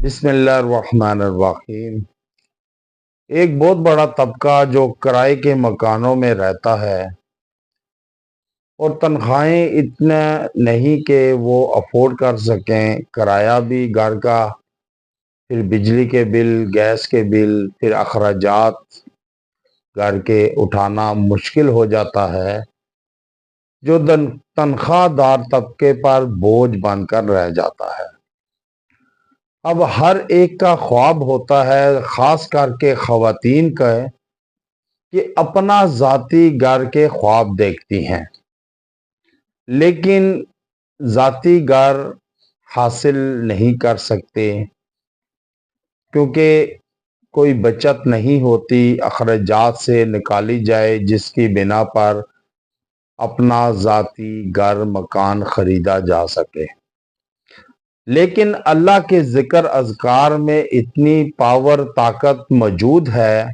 بسم اللہ الرحمن الرحیم۔ ایک بہت بڑا طبقہ جو کرائے کے مکانوں میں رہتا ہے اور تنخواہیں اتنا نہیں کہ وہ افورڈ کر سکیں، کرایہ بھی گھر کا، پھر بجلی کے بل، گیس کے بل، پھر اخراجات گھر کے اٹھانا مشکل ہو جاتا ہے، جو تنخواہ دار طبقے پر بوجھ بن کر رہ جاتا ہے۔ اب ہر ایک کا خواب ہوتا ہے، خاص کر کے خواتین کا، کہ اپنا ذاتی گھر کے خواب دیکھتی ہیں، لیکن ذاتی گھر حاصل نہیں کر سکتے کیونکہ کوئی بچت نہیں ہوتی اخراجات سے نکالی جائے جس کی بنا پر اپنا ذاتی گھر مکان خریدا جا سکے۔ لیکن اللہ کے ذکر اذکار میں اتنی پاور طاقت موجود ہے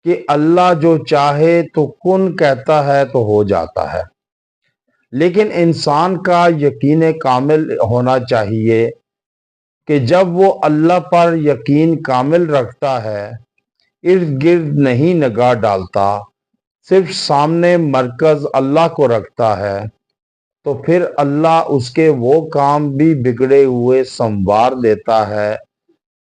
کہ اللہ جو چاہے تو کن کہتا ہے تو ہو جاتا ہے، لیکن انسان کا یقین کامل ہونا چاہیے کہ جب وہ اللہ پر یقین کامل رکھتا ہے، ارد گرد نہیں نگاہ ڈالتا، صرف سامنے مرکز اللہ کو رکھتا ہے، تو پھر اللہ اس کے وہ کام بھی بگڑے ہوئے سنوار دیتا ہے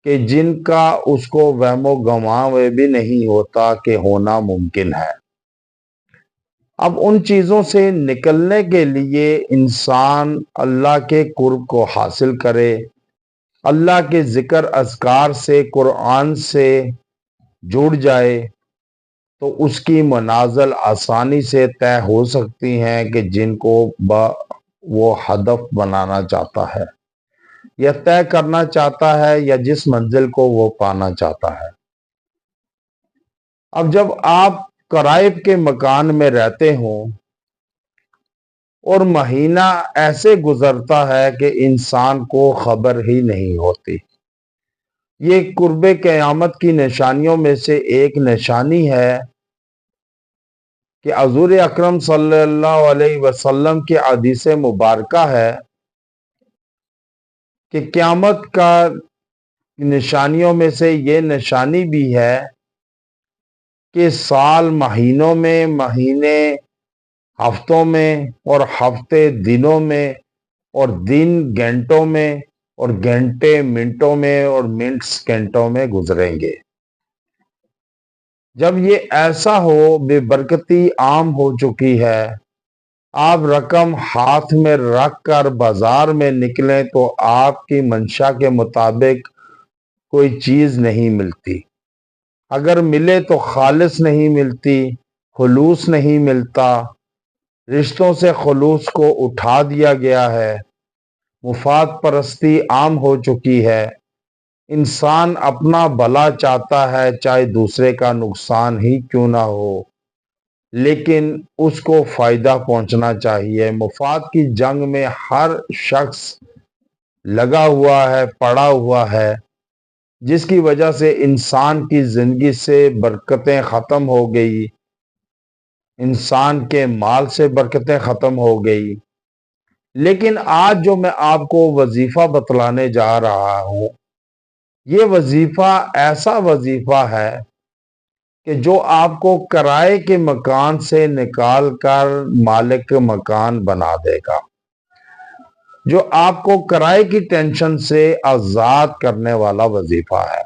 کہ جن کا اس کو وہم و گمان میں بھی نہیں ہوتا کہ ہونا ممکن ہے۔ اب ان چیزوں سے نکلنے کے لیے انسان اللہ کے قرب کو حاصل کرے، اللہ کے ذکر اذکار سے، قرآن سے جڑ جائے، تو اس کی منازل آسانی سے طے ہو سکتی ہیں کہ جن کو وہ ہدف بنانا چاہتا ہے یا طے کرنا چاہتا ہے یا جس منزل کو وہ پانا چاہتا ہے۔ اب جب آپ کرائے کے مکان میں رہتے ہوں اور مہینہ ایسے گزرتا ہے کہ انسان کو خبر ہی نہیں ہوتی، یہ قرب قیامت کی نشانیوں میں سے ایک نشانی ہے کہ حضور اکرم صلی اللہ علیہ وسلم کی حدیث مبارکہ ہے کہ قیامت کا نشانیوں میں سے یہ نشانی بھی ہے کہ سال مہینوں میں، مہینے ہفتوں میں، اور ہفتے دنوں میں، اور دن گھنٹوں میں، اور گھنٹے منٹوں میں، اور منٹ سیکنڈوں میں گزریں گے۔ جب یہ ایسا ہو، بے برکتی عام ہو چکی ہے، آپ رقم ہاتھ میں رکھ کر بازار میں نکلیں تو آپ کی منشا کے مطابق کوئی چیز نہیں ملتی، اگر ملے تو خالص نہیں ملتی، خلوص نہیں ملتا، رشتوں سے خلوص کو اٹھا دیا گیا ہے، مفاد پرستی عام ہو چکی ہے، انسان اپنا بھلا چاہتا ہے چاہے دوسرے کا نقصان ہی کیوں نہ ہو، لیکن اس کو فائدہ پہنچنا چاہیے۔ مفاد کی جنگ میں ہر شخص لگا ہوا ہے، پڑا ہوا ہے، جس کی وجہ سے انسان کی زندگی سے برکتیں ختم ہو گئی، انسان کے مال سے برکتیں ختم ہو گئی۔ لیکن آج جو میں آپ کو وظیفہ بتلانے جا رہا ہوں، یہ وظیفہ ایسا وظیفہ ہے کہ جو آپ کو کرائے کے مکان سے نکال کر مالک مکان بنا دے گا، جو آپ کو کرائے کی ٹینشن سے آزاد کرنے والا وظیفہ ہے۔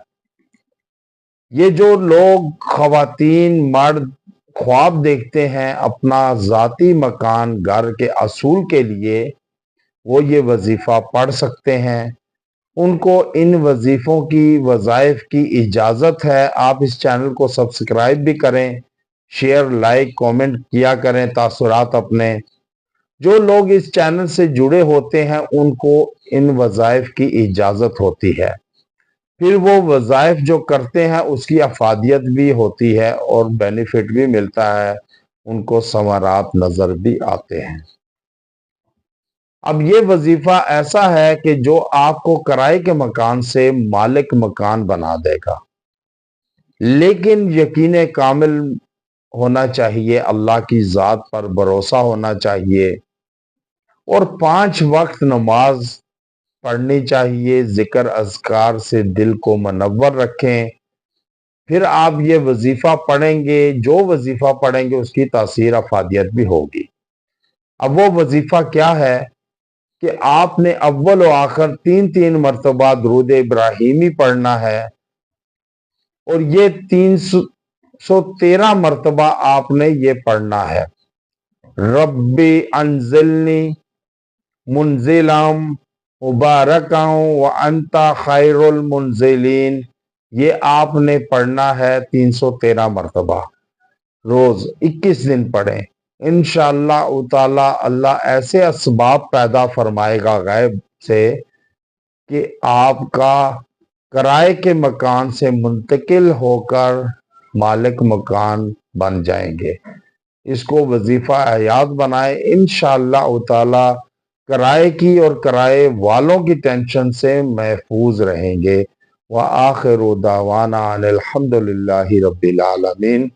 یہ جو لوگ، خواتین، مرد، خواب دیکھتے ہیں اپنا ذاتی مکان گھر کے اصول کے لیے، وہ یہ وظیفہ پڑھ سکتے ہیں۔ ان کو ان وظیفوں کی، وظائف کی اجازت ہے۔ آپ اس چینل کو سبسکرائب بھی کریں، شیئر، لائک، کومنٹ کیا کریں تاثرات اپنے۔ جو لوگ اس چینل سے جڑے ہوتے ہیں ان کو ان وظائف کی اجازت ہوتی ہے، پھر وہ وظائف جو کرتے ہیں اس کی افادیت بھی ہوتی ہے اور بینیفٹ بھی ملتا ہے، ان کو ثمرات نظر بھی آتے ہیں۔ اب یہ وظیفہ ایسا ہے کہ جو آپ کو کرائے کے مکان سے مالک مکان بنا دے گا، لیکن یقین کامل ہونا چاہیے، اللہ کی ذات پر بھروسہ ہونا چاہیے، اور 5 وقت نماز پڑھنی چاہیے، ذکر اذکار سے دل کو منور رکھیں، پھر آپ یہ وظیفہ پڑھیں گے، جو وظیفہ پڑھیں گے اس کی تاثیر افادیت بھی ہوگی۔ اب وہ وظیفہ کیا ہے کہ آپ نے اول و آخر 3 مرتبہ درود ابراہیمی پڑھنا ہے، اور یہ 313 مرتبہ آپ نے یہ پڑھنا ہے۔ ربی انزلنی منزلام مبارکاں وانت خیر المنزلین، یہ آپ نے پڑھنا ہے 313 مرتبہ، روز 21 دن پڑھیں۔ انشاءاللہ تعالی اللہ ایسے اسباب پیدا فرمائے گا غیب سے کہ آپ کا کرائے کے مکان سے منتقل ہو کر مالک مکان بن جائیں گے۔ اس کو وظیفہ حیات بنائے، انشاءاللہ تعالی کرائے کی اور کرائے والوں کی ٹینشن سے محفوظ رہیں گے۔ وآخر دعوانا ان الحمد للہ رب العالمین۔